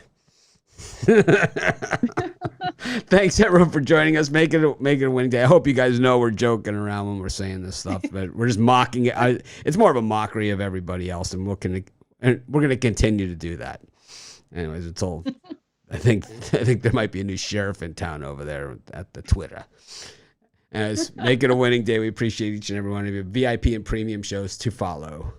Thanks everyone for joining us. Make it a winning day. I hope you guys know we're joking around when we're saying this stuff, but we're just mocking it. It's more of a mockery of everybody else, and we're gonna continue to do that. Anyways, until I think there might be a new sheriff in town over there at the Twitter. Anyways, make it a winning day. We appreciate each and every one of you. VIP and premium shows to follow.